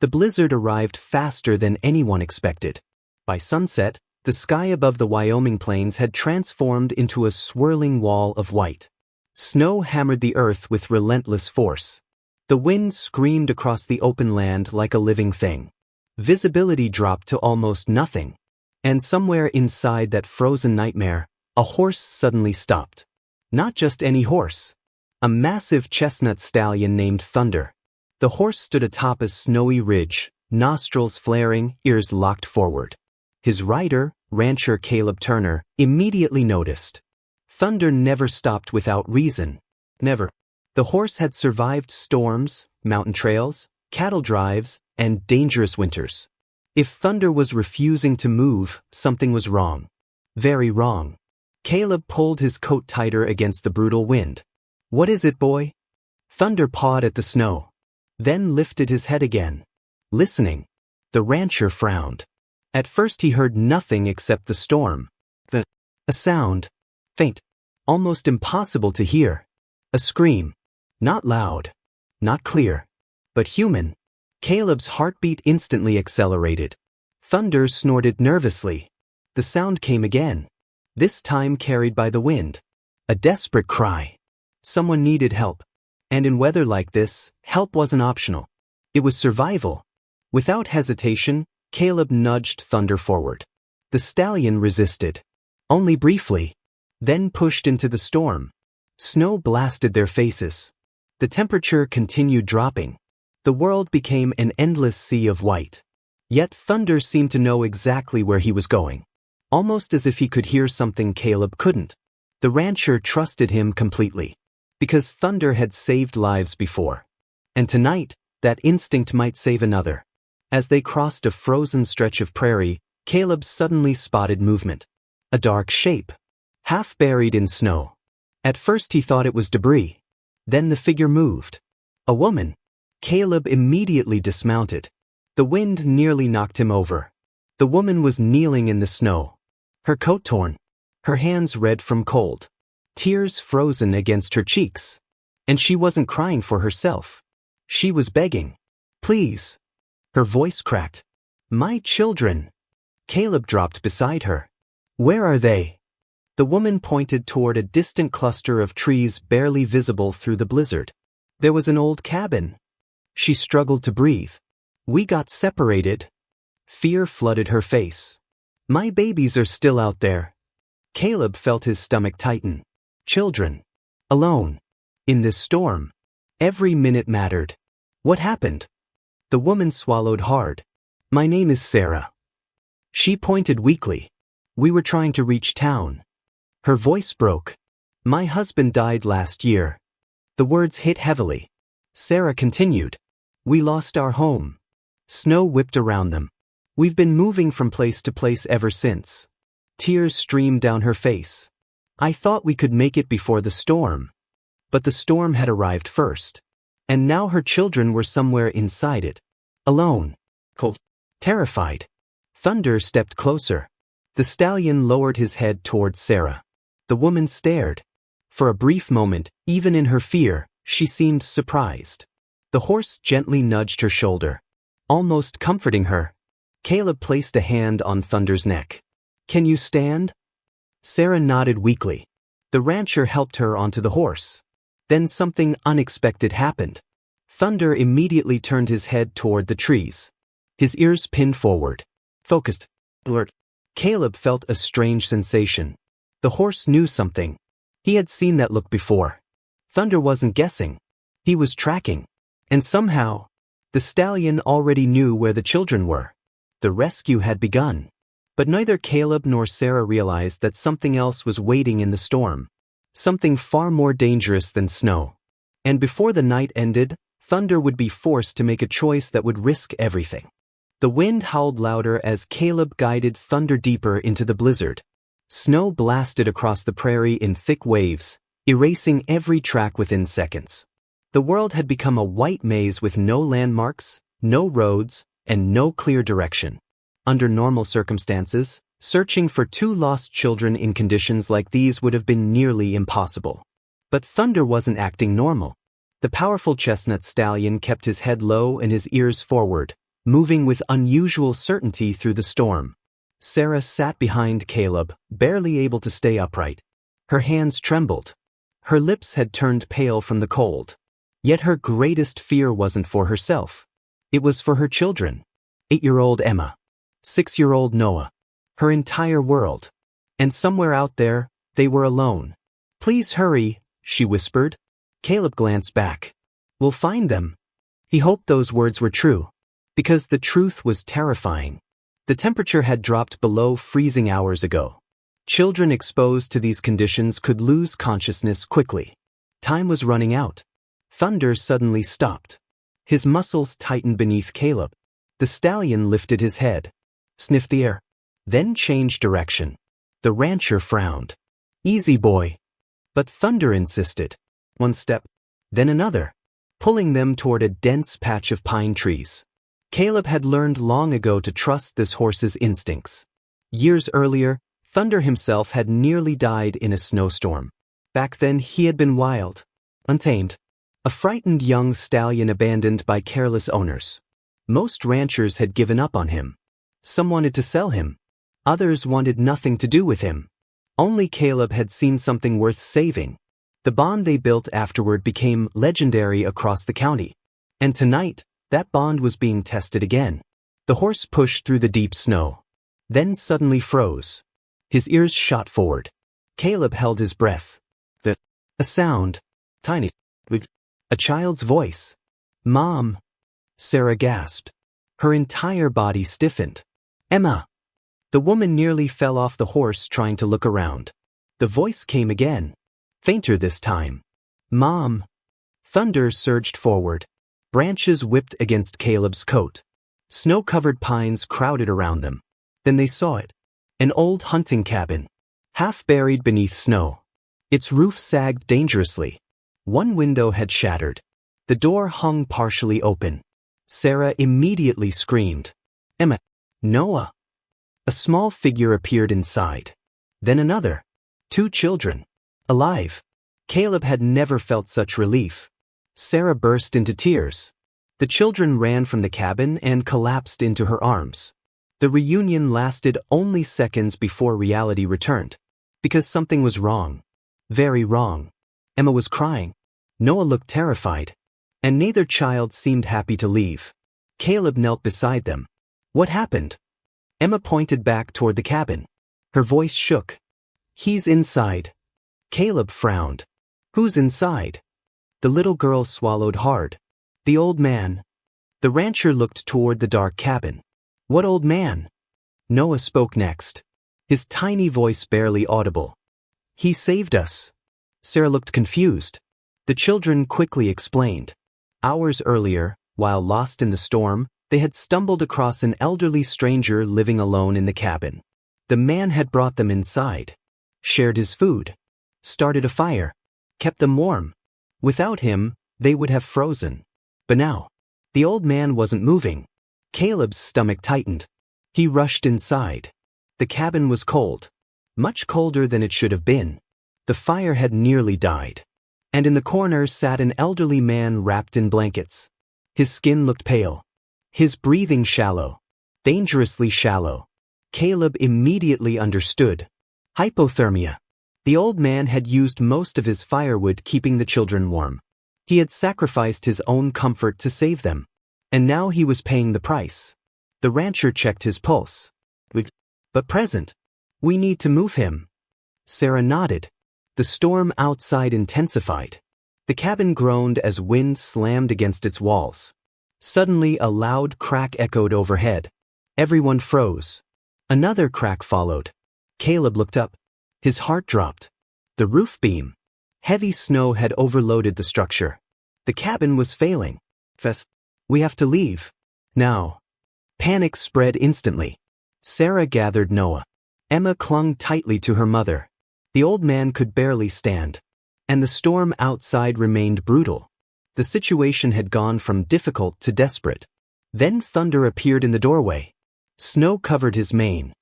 The blizzard arrived faster than anyone expected. By sunset, the sky above the Wyoming plains had transformed into a swirling wall of white. Snow hammered the earth with relentless force. The wind screamed across the open land like a living thing. Visibility dropped to almost nothing. And somewhere inside that frozen nightmare, a horse suddenly stopped. Not just any horse. A massive chestnut stallion named Thunder. The horse stood atop a snowy ridge, nostrils flaring, ears locked forward. His rider, rancher Caleb Turner, immediately noticed. Thunder never stopped without reason. Never. The horse had survived storms, mountain trails, cattle drives, and dangerous winters. If Thunder was refusing to move, something was wrong. Very wrong. Caleb pulled his coat tighter against the brutal wind. "What is it, boy?" Thunder pawed at the snow. Then lifted his head again. Listening. The rancher frowned. At first he heard nothing except the storm. A sound. Faint. Almost impossible to hear. A scream. Not loud. Not clear. But human. Caleb's heartbeat instantly accelerated. Thunder snorted nervously. The sound came again. This time carried by the wind. A desperate cry. Someone needed help. And in weather like this, help wasn't optional. It was survival. Without hesitation, Caleb nudged Thunder forward. The stallion resisted. Only briefly. Then pushed into the storm. Snow blasted their faces. The temperature continued dropping. The world became an endless sea of white. Yet Thunder seemed to know exactly where he was going. Almost as if he could hear something Caleb couldn't. The rancher trusted him completely. Because Thunder had saved lives before. And tonight, that instinct might save another. As they crossed a frozen stretch of prairie, Caleb suddenly spotted movement. A dark shape. Half buried in snow. At first he thought it was debris. Then the figure moved. A woman. Caleb immediately dismounted. The wind nearly knocked him over. The woman was kneeling in the snow. Her coat torn. Her hands red from cold. Tears frozen against her cheeks. And she wasn't crying for herself. She was begging. "Please." Her voice cracked. "My children." Caleb dropped beside her. "Where are they?" The woman pointed toward a distant cluster of trees barely visible through the blizzard. There was an old cabin. She struggled to breathe. "We got separated." Fear flooded her face. "My babies are still out there." Caleb felt his stomach tighten. Children. Alone. In this storm. Every minute mattered. What happened? The woman swallowed hard. "My name is Sarah." She pointed weakly. "We were trying to reach town." Her voice broke. "My husband died last year." The words hit heavily. Sarah continued. "We lost our home." Snow whipped around them. "We've been moving from place to place ever since." Tears streamed down her face. "I thought we could make it before the storm." But the storm had arrived first. And now her children were somewhere inside it. Alone. Cold. Terrified. Thunder stepped closer. The stallion lowered his head toward Sarah. The woman stared. For a brief moment, even in her fear, she seemed surprised. The horse gently nudged her shoulder. Almost comforting her. Caleb placed a hand on Thunder's neck. "Can you stand?" Sarah nodded weakly. The rancher helped her onto the horse. Then something unexpected happened. Thunder immediately turned his head toward the trees. His ears pinned forward. Focused. Alert. Caleb felt a strange sensation. The horse knew something. He had seen that look before. Thunder wasn't guessing. He was tracking. And somehow, the stallion already knew where the children were. The rescue had begun. But neither Caleb nor Sarah realized that something else was waiting in the storm. Something far more dangerous than snow. And before the night ended, Thunder would be forced to make a choice that would risk everything. The wind howled louder as Caleb guided Thunder deeper into the blizzard. Snow blasted across the prairie in thick waves, erasing every track within seconds. The world had become a white maze with no landmarks, no roads, and no clear direction. Under normal circumstances, searching for two lost children in conditions like these would have been nearly impossible. But Thunder wasn't acting normal. The powerful chestnut stallion kept his head low and his ears forward, moving with unusual certainty through the storm. Sarah sat behind Caleb, barely able to stay upright. Her hands trembled. Her lips had turned pale from the cold. Yet her greatest fear wasn't for herself. It was for her children. 8-year-old Emma. 6-year-old Noah. Her entire world. And somewhere out there, they were alone. "Please hurry," she whispered. Caleb glanced back. "We'll find them." He hoped those words were true. Because the truth was terrifying. The temperature had dropped below freezing hours ago. Children exposed to these conditions could lose consciousness quickly. Time was running out. Thunder suddenly stopped. His muscles tightened beneath Caleb. The stallion lifted his head, sniffed the air, then changed direction. The rancher frowned. "Easy, boy." But Thunder insisted. One step, then another, pulling them toward a dense patch of pine trees. Caleb had learned long ago to trust this horse's instincts. Years earlier, Thunder himself had nearly died in a snowstorm. Back then he had been wild, untamed, a frightened young stallion abandoned by careless owners. Most ranchers had given up on him. Some wanted to sell him. Others wanted nothing to do with him. Only Caleb had seen something worth saving. The bond they built afterward became legendary across the county. And tonight, that bond was being tested again. The horse pushed through the deep snow, then suddenly froze. His ears shot forward. Caleb held his breath. A sound, tiny, a child's voice. "Mom," Sarah gasped. Her entire body stiffened. "Emma." The woman nearly fell off the horse trying to look around. The voice came again, fainter this time. "Mom." Thunder surged forward. Branches whipped against Caleb's coat. Snow-covered pines crowded around them. Then they saw it. An old hunting cabin, half buried beneath snow. Its roof sagged dangerously. One window had shattered. The door hung partially open. Sarah immediately screamed. "Emma!" "Noah!" A small figure appeared inside. Then another. 2 children. Alive. Caleb had never felt such relief. Sarah burst into tears. The children ran from the cabin and collapsed into her arms. The reunion lasted only seconds before reality returned. Because something was wrong. Very wrong. Emma was crying. Noah looked terrified. And neither child seemed happy to leave. Caleb knelt beside them. "What happened?" Emma pointed back toward the cabin. Her voice shook. "He's inside." Caleb frowned. "Who's inside?" The little girl swallowed hard. "The old man." The rancher looked toward the dark cabin. "What old man?" Noah spoke next. His tiny voice barely audible. "He saved us." Sarah looked confused. The children quickly explained. Hours earlier, while lost in the storm, they had stumbled across an elderly stranger living alone in the cabin. The man had brought them inside, shared his food, started a fire, kept them warm. Without him, they would have frozen. But now, the old man wasn't moving. Caleb's stomach tightened. He rushed inside. The cabin was cold, much colder than it should have been. The fire had nearly died. And in the corner sat an elderly man wrapped in blankets. His skin looked pale. His breathing shallow. Dangerously shallow. Caleb immediately understood. Hypothermia. The old man had used most of his firewood keeping the children warm. He had sacrificed his own comfort to save them. And now he was paying the price. The rancher checked his pulse. "But present. We need to move him." Sarah nodded. The storm outside intensified. The cabin groaned as wind slammed against its walls. Suddenly a loud crack echoed overhead. Everyone froze. Another crack followed. Caleb looked up. His heart dropped. The roof beam. Heavy snow had overloaded the structure. The cabin was failing. "We have to leave. Now." Panic spread instantly. Sarah gathered Noah. Emma clung tightly to her mother. The old man could barely stand. And the storm outside remained brutal. The situation had gone from difficult to desperate. Then Thunder appeared in the doorway. Snow covered his mane.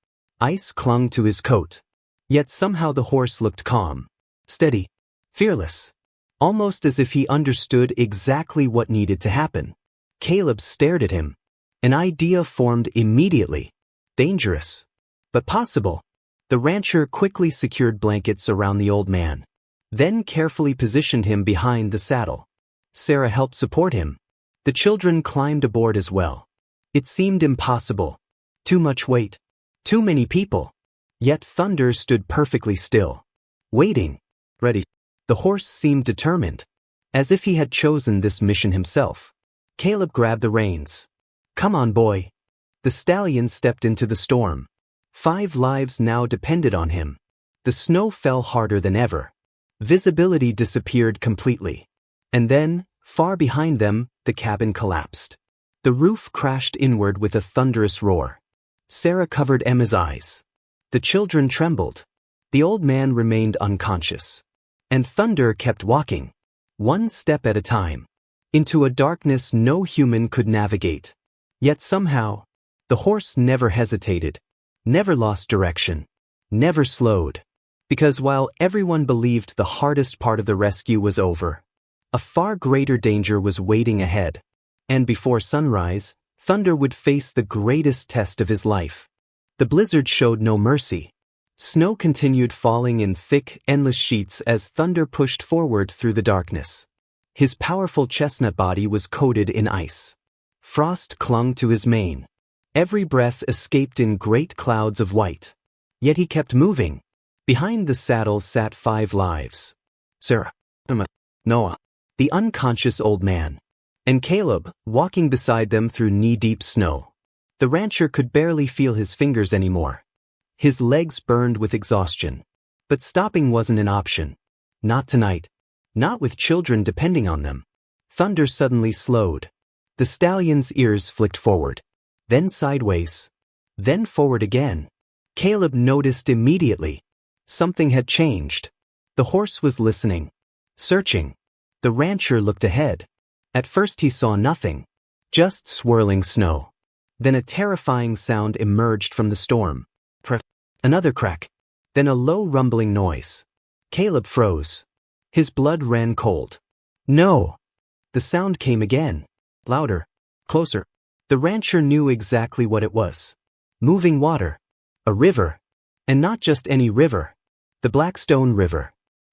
Ice clung to his coat. Yet somehow the horse looked calm, steady, fearless. Almost as if he understood exactly what needed to happen. Caleb stared at him. An idea formed immediately. Dangerous, but possible. The rancher quickly secured blankets around the old man, then carefully positioned him behind the saddle. Sarah helped support him. The children climbed aboard as well. It seemed impossible. Too much weight. Too many people. Yet Thunder stood perfectly still. Waiting. Ready. The horse seemed determined, as if he had chosen this mission himself. Caleb grabbed the reins. Come on, boy. The stallion stepped into the storm. 5 lives now depended on him. The snow fell harder than ever. Visibility disappeared completely. And then, far behind them, the cabin collapsed. The roof crashed inward with a thunderous roar. Sarah covered Emma's eyes. The children trembled. The old man remained unconscious. And Thunder kept walking, one step at a time, into a darkness no human could navigate. Yet somehow, the horse never hesitated, never lost direction, never slowed. Because while everyone believed the hardest part of the rescue was over, a far greater danger was waiting ahead. And before sunrise, Thunder would face the greatest test of his life. The blizzard showed no mercy. Snow continued falling in thick, endless sheets as Thunder pushed forward through the darkness. His powerful chestnut body was coated in ice. Frost clung to his mane. Every breath escaped in great clouds of white. Yet he kept moving. Behind the saddle sat 5 lives. Sarah, Emma, Noah, the unconscious old man, and Caleb, walking beside them through knee-deep snow. The rancher could barely feel his fingers anymore. His legs burned with exhaustion. But stopping wasn't an option. Not tonight. Not with children depending on them. Thunder suddenly slowed. The stallion's ears flicked forward, then sideways, then forward again. Caleb noticed immediately. Something had changed. The horse was listening, searching. The rancher looked ahead. At first he saw nothing, just swirling snow. Then a terrifying sound emerged from the storm. Another crack, then a low rumbling noise. Caleb froze. His blood ran cold. No! The sound came again. Louder. Closer. The rancher knew exactly what it was. Moving water. A river. And not just any river. The Blackstone River.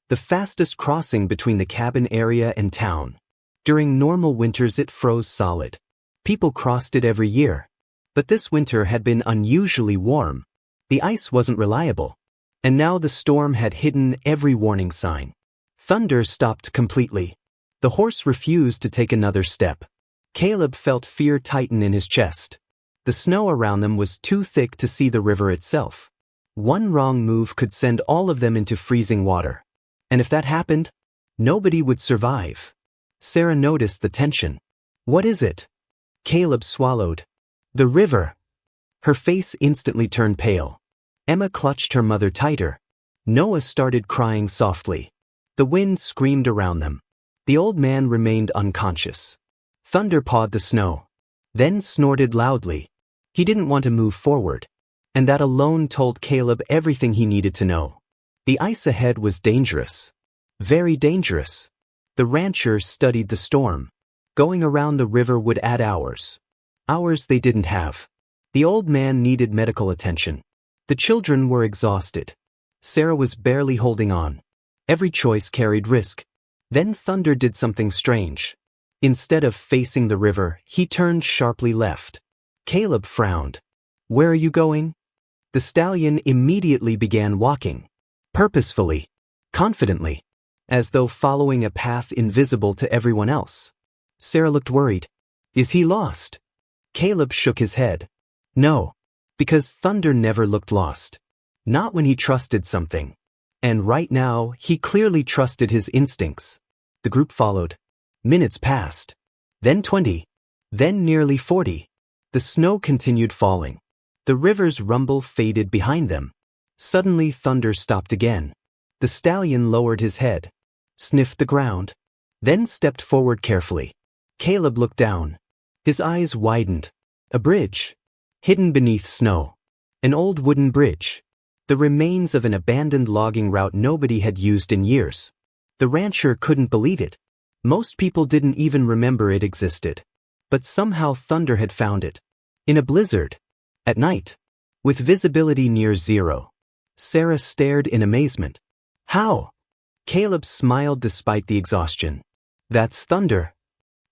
The fastest crossing between the cabin area and town. During normal winters it froze solid. People crossed it every year. But this winter had been unusually warm. The ice wasn't reliable. And now the storm had hidden every warning sign. Thunder stopped completely. The horse refused to take another step. Caleb felt fear tighten in his chest. The snow around them was too thick to see the river itself. One wrong move could send all of them into freezing water. And if that happened, nobody would survive. Sarah noticed the tension. What is it? Caleb swallowed. The river. Her face instantly turned pale. Emma clutched her mother tighter. Noah started crying softly. The wind screamed around them. The old man remained unconscious. Thunder pawed the snow, then snorted loudly. He didn't want to move forward. And that alone told Caleb everything he needed to know. The ice ahead was dangerous. Very dangerous. The rancher studied the storm. Going around the river would add hours. Hours they didn't have. The old man needed medical attention. The children were exhausted. Sarah was barely holding on. Every choice carried risk. Then Thunder did something strange. Instead of facing the river, he turned sharply left. Caleb frowned. Where are you going? The stallion immediately began walking. Purposefully. Confidently. As though following a path invisible to everyone else. Sarah looked worried. Is he lost? Caleb shook his head. No. Because Thunder never looked lost. Not when he trusted something. And right now, he clearly trusted his instincts. The group followed. Minutes passed. Then 20. Then nearly 40. The snow continued falling. The river's rumble faded behind them. Suddenly Thunder stopped again. The stallion lowered his head, sniffed the ground, then stepped forward carefully. Caleb looked down. His eyes widened. A bridge. Hidden beneath snow. An old wooden bridge. The remains of an abandoned logging route nobody had used in years. The rancher couldn't believe it. Most people didn't even remember it existed. But somehow Thunder had found it. In a blizzard. At night. With visibility near zero. Sarah stared in amazement. How? Caleb smiled despite the exhaustion. That's thunder.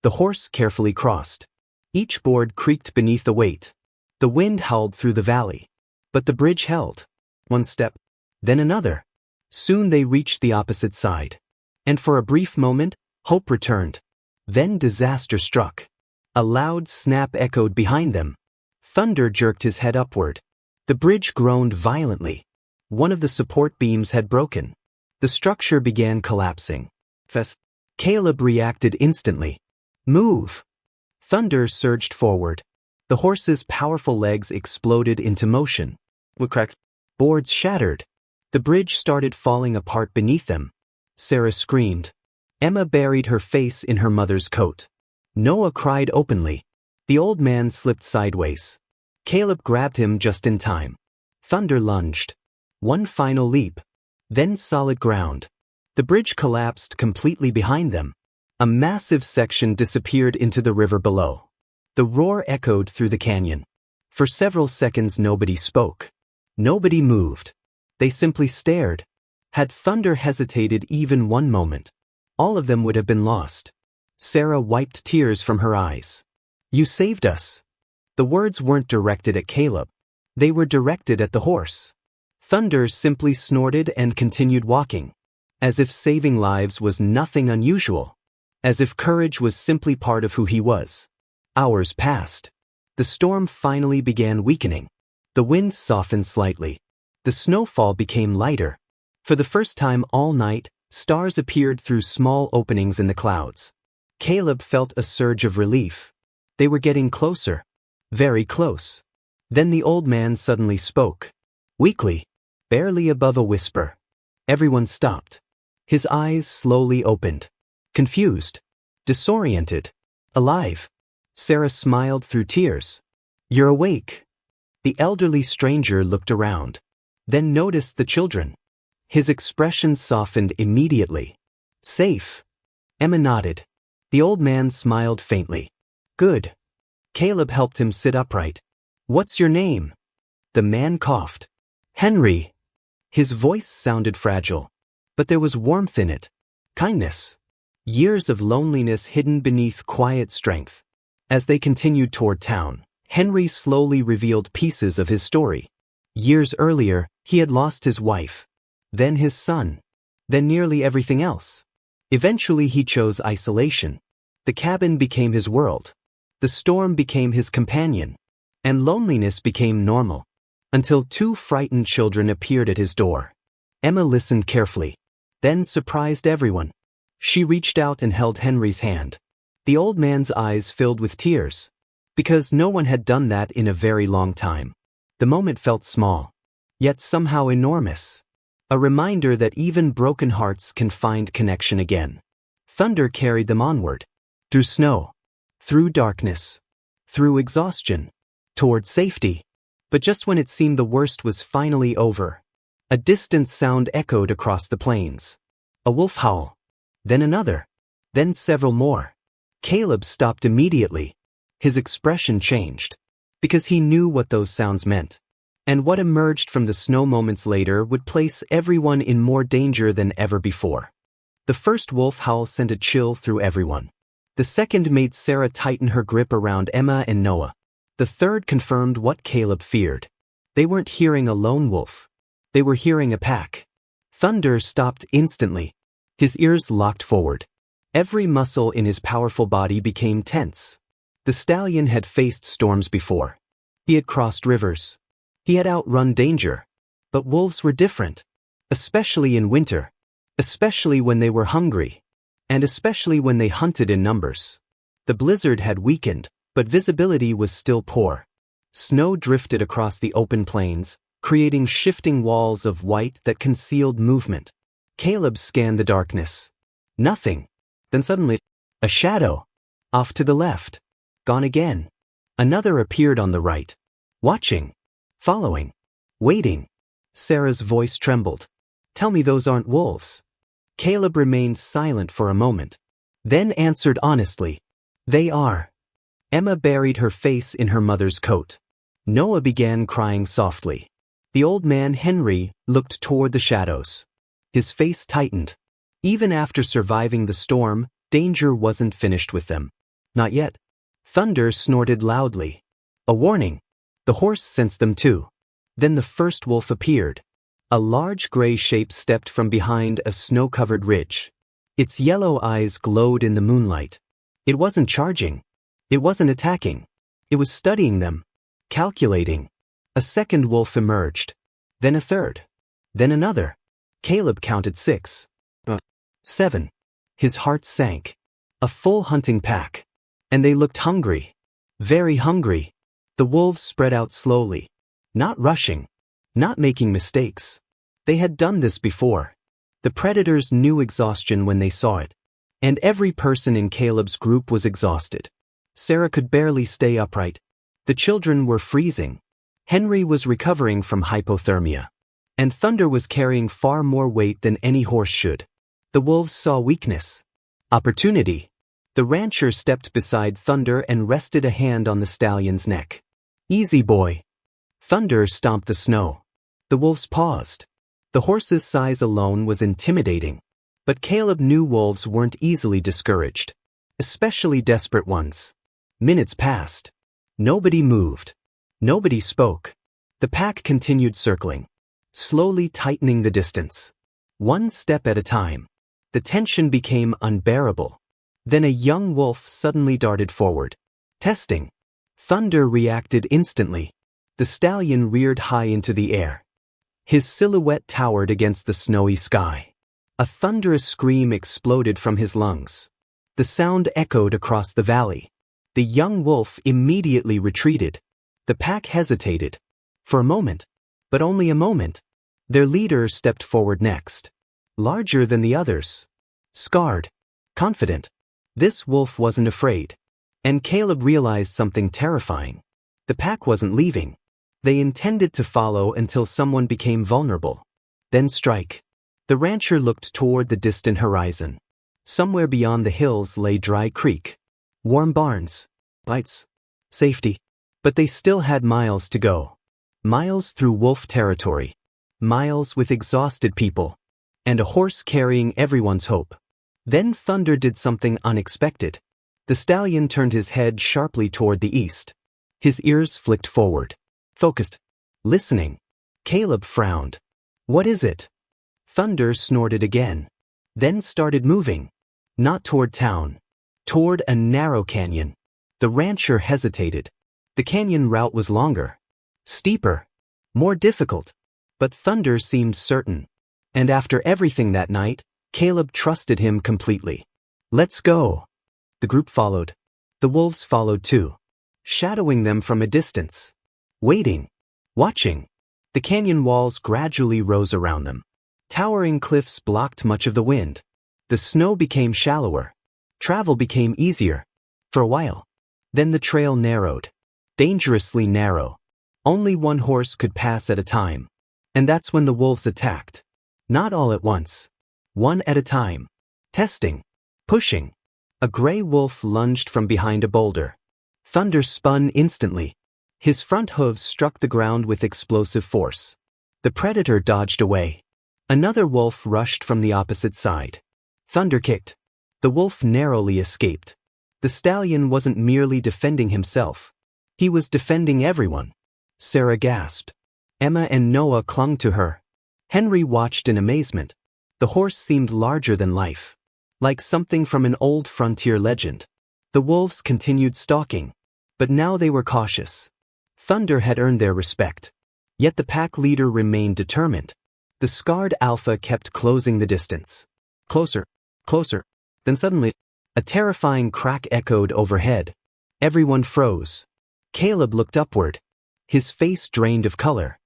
The horse carefully crossed. Each board creaked beneath the weight. The wind howled through the valley. But the bridge held. One step, then another. Soon they reached the opposite side. And for a brief moment, hope returned. Then disaster struck. A loud snap echoed behind them. Thunder jerked his head upward. The bridge groaned violently. One of the support beams had broken. The structure began collapsing. Caleb reacted instantly. Move! Thunder surged forward. The horse's powerful legs exploded into motion. Cracked. Boards shattered. The bridge started falling apart beneath them. Sarah screamed. Emma buried her face in her mother's coat. Noah cried openly. The old man slipped sideways. Caleb grabbed him just in time. Thunder lunged. One final leap. Then solid ground. The bridge collapsed completely behind them. A massive section disappeared into the river below. The roar echoed through the canyon. For several seconds nobody spoke. Nobody moved. They simply stared. Had Thunder hesitated even one moment, all of them would have been lost. Sarah wiped tears from her eyes. You saved us. The words weren't directed at Caleb. They were directed at the horse. Thunder simply snorted and continued walking. As if saving lives was nothing unusual. As if courage was simply part of who he was. Hours passed. The storm finally began weakening. The wind softened slightly. The snowfall became lighter. For the first time all night, stars appeared through small openings in the clouds. Caleb felt a surge of relief. They were getting closer. Very close. Then the old man suddenly spoke. Weakly. Barely above a whisper. Everyone stopped. His eyes slowly opened. Confused. Disoriented. Alive. Sarah smiled through tears. You're awake. The elderly stranger looked around. Then noticed the children. His expression softened immediately. Safe. Emma nodded. The old man smiled faintly. Good. Caleb helped him sit upright. What's your name? The man coughed. Henry. His voice sounded fragile. But there was warmth in it. Kindness. Years of loneliness hidden beneath quiet strength. As they continued toward town, Henry slowly revealed pieces of his story. Years earlier, he had lost his wife. Then his son. Then nearly everything else. Eventually he chose isolation. The cabin became his world. The storm became his companion. And loneliness became normal. Until two frightened children appeared at his door. Emma listened carefully. Then surprised everyone. She reached out and held Henry's hand. The old man's eyes filled with tears. Because no one had done that in a very long time. The moment felt small. Yet somehow enormous. A reminder that even broken hearts can find connection again. Thunder carried them onward. Through snow. Through darkness. Through exhaustion. Toward safety. But just when it seemed the worst was finally over, a distant sound echoed across the plains. A wolf howl. Then another. Then several more. Caleb stopped immediately. His expression changed. Because he knew what those sounds meant. And what emerged from the snow moments later would place everyone in more danger than ever before. The first wolf howl sent a chill through everyone. The second made Sarah tighten her grip around Emma and Noah. The third confirmed what Caleb feared. They weren't hearing a lone wolf. They were hearing a pack. Thunder stopped instantly. His ears locked forward. Every muscle in his powerful body became tense. The stallion had faced storms before. He had crossed rivers. He had outrun danger. But wolves were different. Especially in winter. Especially when they were hungry. And especially when they hunted in numbers. The blizzard had weakened, but visibility was still poor. Snow drifted across the open plains, creating shifting walls of white that concealed movement. Caleb scanned the darkness. Nothing. Then suddenly, a shadow. Off to the left. Gone again. Another appeared on the right. Watching. Following. Waiting. Sarah's voice trembled. Tell me those aren't wolves. Caleb remained silent for a moment. Then answered honestly. They are. Emma buried her face in her mother's coat. Noah began crying softly. The old man, Henry, looked toward the shadows. His face tightened. Even after surviving the storm, danger wasn't finished with them. Not yet. Thunder snorted loudly. A warning. The horse sensed them too. Then the first wolf appeared. A large gray shape stepped from behind a snow-covered ridge. Its yellow eyes glowed in the moonlight. It wasn't charging. It wasn't attacking. It was studying them. Calculating. A second wolf emerged. Then a third. Then another. Caleb counted 6. 7. His heart sank. A full hunting pack. And they looked hungry. Very hungry. The wolves spread out slowly. Not rushing. Not making mistakes. They had done this before. The predators knew exhaustion when they saw it. And every person in Caleb's group was exhausted. Sarah could barely stay upright. The children were freezing. Henry was recovering from hypothermia. And Thunder was carrying far more weight than any horse should. The wolves saw weakness. Opportunity. The rancher stepped beside Thunder and rested a hand on the stallion's neck. Easy, boy. Thunder stomped the snow. The wolves paused. The horse's size alone was intimidating. But Caleb knew wolves weren't easily discouraged. Especially desperate ones. Minutes passed. Nobody moved. Nobody spoke. The pack continued circling. Slowly tightening the distance. One step at a time. The tension became unbearable. Then a young wolf suddenly darted forward. Testing. Thunder reacted instantly. The stallion reared high into the air. His silhouette towered against the snowy sky. A thunderous scream exploded from his lungs. The sound echoed across the valley. The young wolf immediately retreated. The pack hesitated. For a moment. But only a moment. Their leader stepped forward next. Larger than the others. Scarred. Confident. This wolf wasn't afraid. And Caleb realized something terrifying. The pack wasn't leaving. They intended to follow until someone became vulnerable. Then strike. The rancher looked toward the distant horizon. Somewhere beyond the hills lay dry creek. Warm barns. Lights. Safety. But they still had miles to go. Miles through wolf territory. Miles with exhausted people. And a horse carrying everyone's hope. Then Thunder did something unexpected. The stallion turned his head sharply toward the east. His ears flicked forward. Focused. Listening. Caleb frowned. What is it? Thunder snorted again. Then started moving. Not toward town. Toward a narrow canyon. The rancher hesitated. The canyon route was longer. Steeper. More difficult. But Thunder seemed certain. And after everything that night, Caleb trusted him completely. Let's go. The group followed. The wolves followed too. Shadowing them from a distance. Waiting. Watching. The canyon walls gradually rose around them. Towering cliffs blocked much of the wind. The snow became shallower. Travel became easier. For a while. Then the trail narrowed. Dangerously narrow. Only one horse could pass at a time. And that's when the wolves attacked. Not all at once. One at a time. Testing. Pushing. A gray wolf lunged from behind a boulder. Thunder spun instantly. His front hooves struck the ground with explosive force. The predator dodged away. Another wolf rushed from the opposite side. Thunder kicked. The wolf narrowly escaped. The stallion wasn't merely defending himself. He was defending everyone. Sarah gasped. Emma and Noah clung to her. Henry watched in amazement. The horse seemed larger than life. Like something from an old frontier legend. The wolves continued stalking. But now they were cautious. Thunder had earned their respect. Yet the pack leader remained determined. The scarred alpha kept closing the distance. Closer. Closer. Then suddenly, a terrifying crack echoed overhead. Everyone froze. Caleb looked upward. His face drained of color.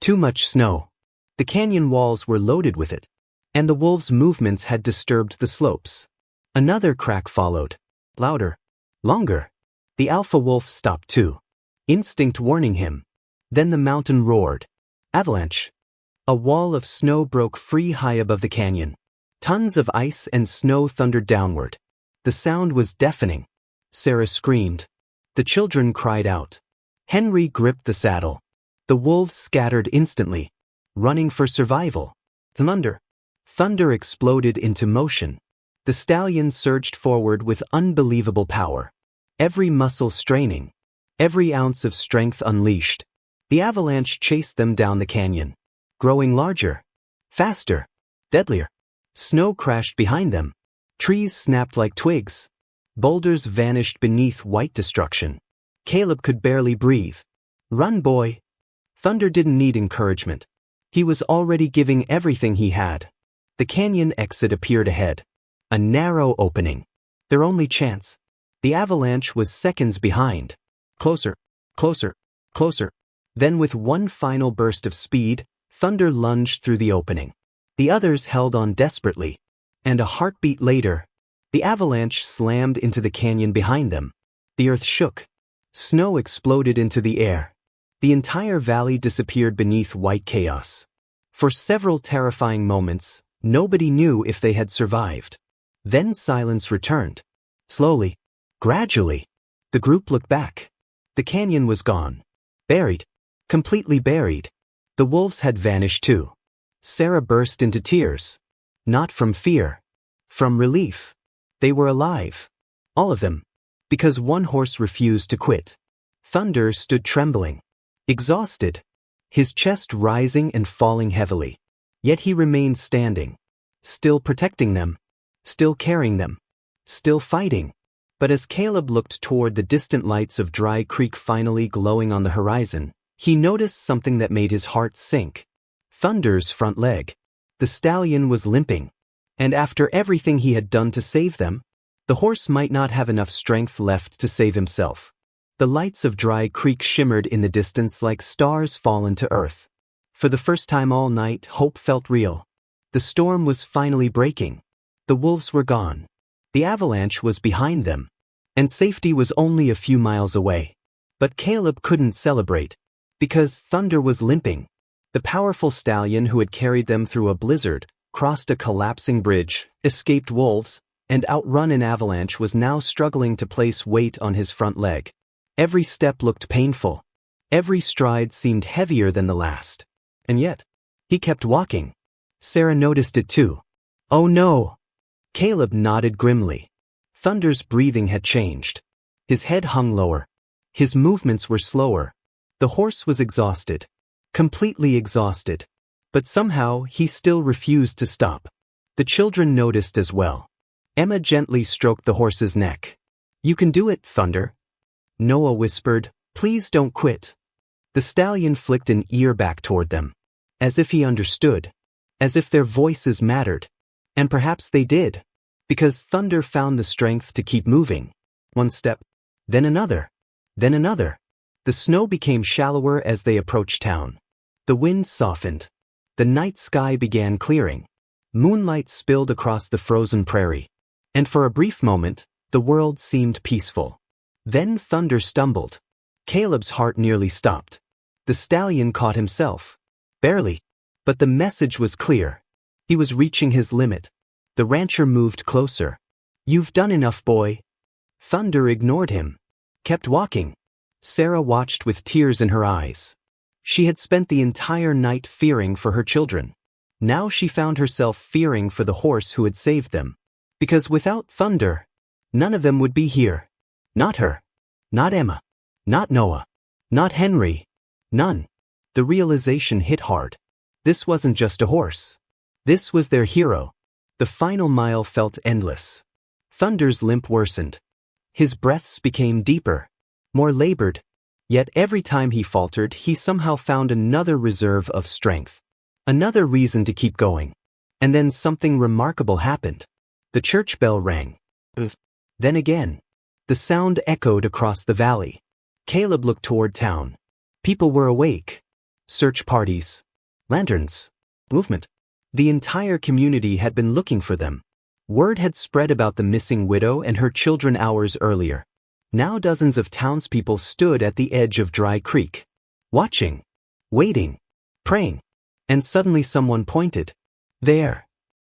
Too much snow. The canyon walls were loaded with it. And the wolves' movements had disturbed the slopes. Another crack followed. Louder. Longer. The alpha wolf stopped too. Instinct warning him. Then the mountain roared. Avalanche. A wall of snow broke free high above the canyon. Tons of ice and snow thundered downward. The sound was deafening. Sarah screamed. The children cried out. Henry gripped the saddle. The wolves scattered instantly, running for survival. Thunder exploded into motion. The stallion surged forward with unbelievable power. Every muscle straining, every ounce of strength unleashed. The avalanche chased them down the canyon, growing larger, faster, deadlier. Snow crashed behind them. Trees snapped like twigs. Boulders vanished beneath white destruction. Caleb could barely breathe. Run, boy. Thunder didn't need encouragement. He was already giving everything he had. The canyon exit appeared ahead. A narrow opening. Their only chance. The avalanche was seconds behind. Closer, closer, closer. Then with one final burst of speed, Thunder lunged through the opening. The others held on desperately. And a heartbeat later, the avalanche slammed into the canyon behind them. The earth shook. Snow exploded into the air. The entire valley disappeared beneath white chaos. For several terrifying moments, nobody knew if they had survived. Then silence returned. Slowly, gradually, the group looked back. The canyon was gone. Buried. Completely buried. The wolves had vanished too. Sarah burst into tears. Not from fear. From relief. They were alive. All of them. Because one horse refused to quit. Thunder stood trembling. Exhausted. His chest rising and falling heavily. Yet he remained standing. Still protecting them. Still carrying them. Still fighting. But as Caleb looked toward the distant lights of Dry Creek finally glowing on the horizon, he noticed something that made his heart sink. Thunder's front leg. The stallion was limping. And after everything he had done to save them, the horse might not have enough strength left to save himself. The lights of Dry Creek shimmered in the distance like stars fallen to earth. For the first time all night, hope felt real. The storm was finally breaking. The wolves were gone. The avalanche was behind them. And safety was only a few miles away. But Caleb couldn't celebrate. Because Thunder was limping. The powerful stallion who had carried them through a blizzard, crossed a collapsing bridge, escaped wolves, and outrun an avalanche was now struggling to place weight on his front leg. Every step looked painful. Every stride seemed heavier than the last. And yet, he kept walking. Sarah noticed it too. Oh no! Caleb nodded grimly. Thunder's breathing had changed. His head hung lower. His movements were slower. The horse was exhausted. Completely exhausted. But somehow he still refused to stop. The children noticed as well. Emma gently stroked the horse's neck. You can do it, Thunder. Noah whispered, please don't quit. The stallion flicked an ear back toward them. As if he understood. As if their voices mattered. And perhaps they did. Because Thunder found the strength to keep moving. One step. Then another. Then another. The snow became shallower as they approached town. The wind softened. The night sky began clearing. Moonlight spilled across the frozen prairie. And for a brief moment, the world seemed peaceful. Then Thunder stumbled. Caleb's heart nearly stopped. The stallion caught himself. Barely. But the message was clear. He was reaching his limit. The rancher moved closer. You've done enough, boy. Thunder ignored him. Kept walking. Sarah watched with tears in her eyes. She had spent the entire night fearing for her children. Now she found herself fearing for the horse who had saved them. Because without Thunder, none of them would be here. Not her. Not Emma. Not Noah. Not Henry. None. The realization hit hard. This wasn't just a horse. This was their hero. The final mile felt endless. Thunder's limp worsened. His breaths became deeper, more labored. Yet every time he faltered, he somehow found another reserve of strength. Another reason to keep going. And then something remarkable happened. The church bell rang. Then again. The sound echoed across the valley. Caleb looked toward town. People were awake. Search parties. Lanterns. Movement. The entire community had been looking for them. Word had spread about the missing widow and her children hours earlier. Now dozens of townspeople stood at the edge of Dry Creek. Watching. Waiting. Praying. And suddenly someone pointed. There.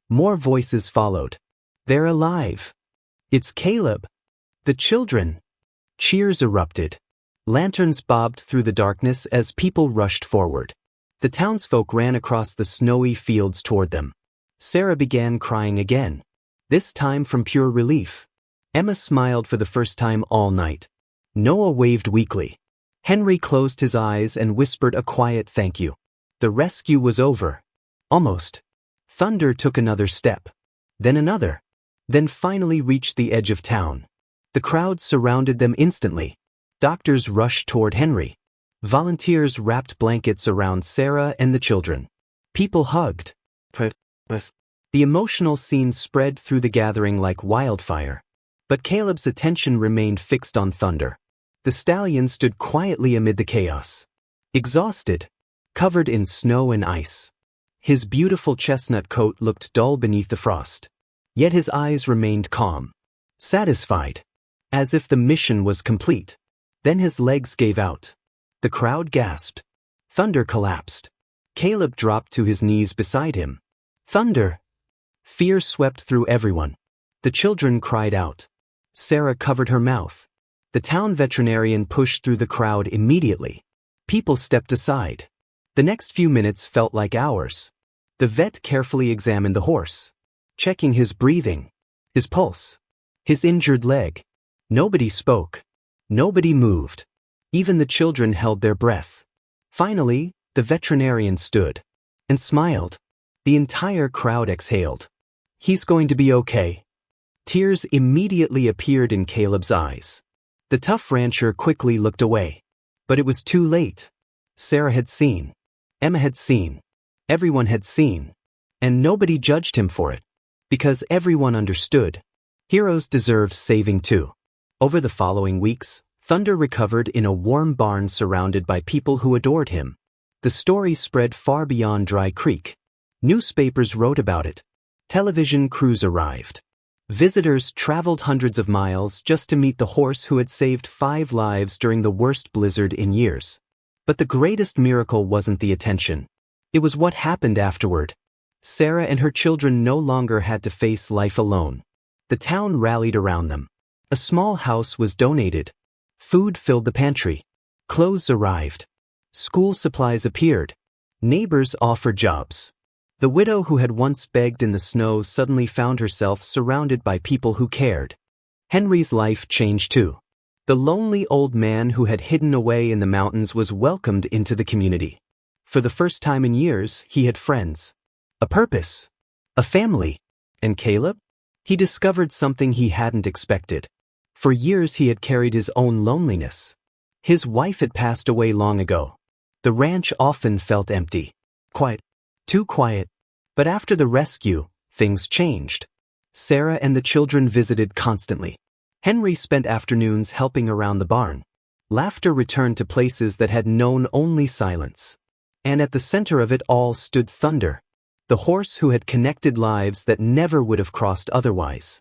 More voices followed. They're alive. It's Caleb. The children. Cheers erupted. Lanterns bobbed through the darkness as people rushed forward. The townsfolk ran across the snowy fields toward them. Sarah began crying again. This time from pure relief. Emma smiled for the first time all night. Noah waved weakly. Henry closed his eyes and whispered a quiet thank you. The rescue was over. Almost. Thunder took another step. Then another. Then finally reached the edge of town. The crowd surrounded them instantly. Doctors rushed toward Henry. Volunteers wrapped blankets around Sarah and the children. People hugged. The emotional scene spread through the gathering like wildfire. But Caleb's attention remained fixed on Thunder. The stallion stood quietly amid the chaos. Exhausted. Covered in snow and ice. His beautiful chestnut coat looked dull beneath the frost. Yet his eyes remained calm. Satisfied. As if the mission was complete. Then his legs gave out. The crowd gasped. Thunder collapsed. Caleb dropped to his knees beside him. Thunder! Fear swept through everyone. The children cried out. Sarah covered her mouth. The town veterinarian pushed through the crowd immediately. People stepped aside. The next few minutes felt like hours. The vet carefully examined the horse, checking his breathing, his pulse, his injured leg. Nobody spoke. Nobody moved. Even the children held their breath. Finally, the veterinarian stood and smiled. The entire crowd exhaled. He's going to be okay. Tears immediately appeared in Caleb's eyes. The tough rancher quickly looked away. But it was too late. Sarah had seen. Emma had seen. Everyone had seen. And nobody judged him for it. Because everyone understood. Heroes deserve saving too. Over the following weeks, Thunder recovered in a warm barn surrounded by people who adored him. The story spread far beyond Dry Creek. Newspapers wrote about it. Television crews arrived. Visitors traveled hundreds of miles just to meet the horse who had saved 5 lives during the worst blizzard in years. But the greatest miracle wasn't the attention. It was what happened afterward. Sarah and her children no longer had to face life alone. The town rallied around them. A small house was donated. Food filled the pantry. Clothes arrived. School supplies appeared. Neighbors offered jobs. The widow who had once begged in the snow suddenly found herself surrounded by people who cared. Henry's life changed too. The lonely old man who had hidden away in the mountains was welcomed into the community. For the first time in years, he had friends. A purpose. A family. And Caleb? He discovered something he hadn't expected. For years he had carried his own loneliness. His wife had passed away long ago. The ranch often felt empty. Quiet. Too quiet. But after the rescue, things changed. Sarah and the children visited constantly. Henry spent afternoons helping around the barn. Laughter returned to places that had known only silence. And at the center of it all stood Thunder, the horse who had connected lives that never would have crossed otherwise.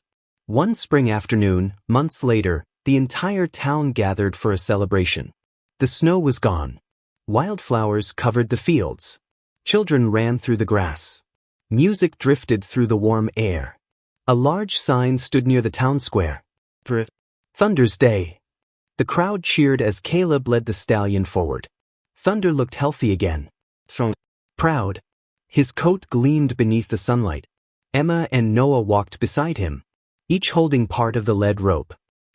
One spring afternoon, months later, the entire town gathered for a celebration. The snow was gone. Wildflowers covered the fields. Children ran through the grass. Music drifted through the warm air. A large sign stood near the town square. Thunder's Day. The crowd cheered as Caleb led the stallion forward. Thunder looked healthy again. Proud. His coat gleamed beneath the sunlight. Emma and Noah walked beside him, each holding part of the lead rope.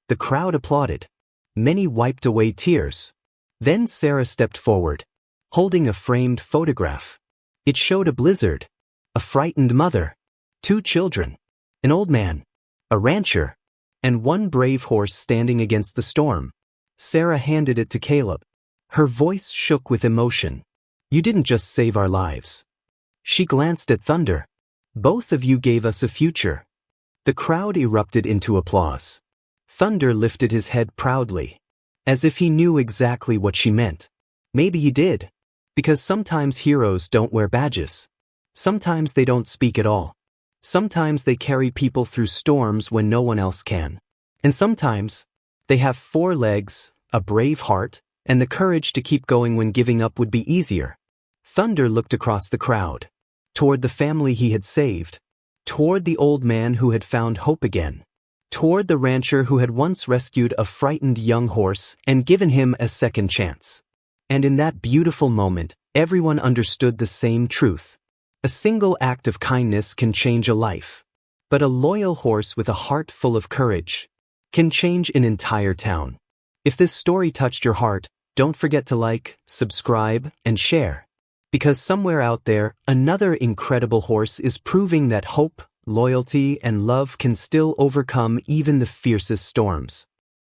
The crowd applauded. Many wiped away tears. Then Sarah stepped forward, holding a framed photograph. It showed a blizzard, a frightened mother, 2 children, an old man, a rancher, and one brave horse standing against the storm. Sarah handed it to Caleb. Her voice shook with emotion. You didn't just save our lives. She glanced at Thunder. Both of you gave us a future. The crowd erupted into applause. Thunder lifted his head proudly, as if he knew exactly what she meant. Maybe he did. Because sometimes heroes don't wear badges. Sometimes they don't speak at all. Sometimes they carry people through storms when no one else can. And sometimes they have 4 legs, a brave heart, and the courage to keep going when giving up would be easier. Thunder looked across the crowd, toward the family he had saved, toward the old man who had found hope again, toward the rancher who had once rescued a frightened young horse and given him a second chance. And in that beautiful moment, everyone understood the same truth. A single act of kindness can change a life. But a loyal horse with a heart full of courage can change an entire town. If this story touched your heart, don't forget to like, subscribe, and share. Because somewhere out there, another incredible horse is proving that hope, loyalty, and love can still overcome even the fiercest storms.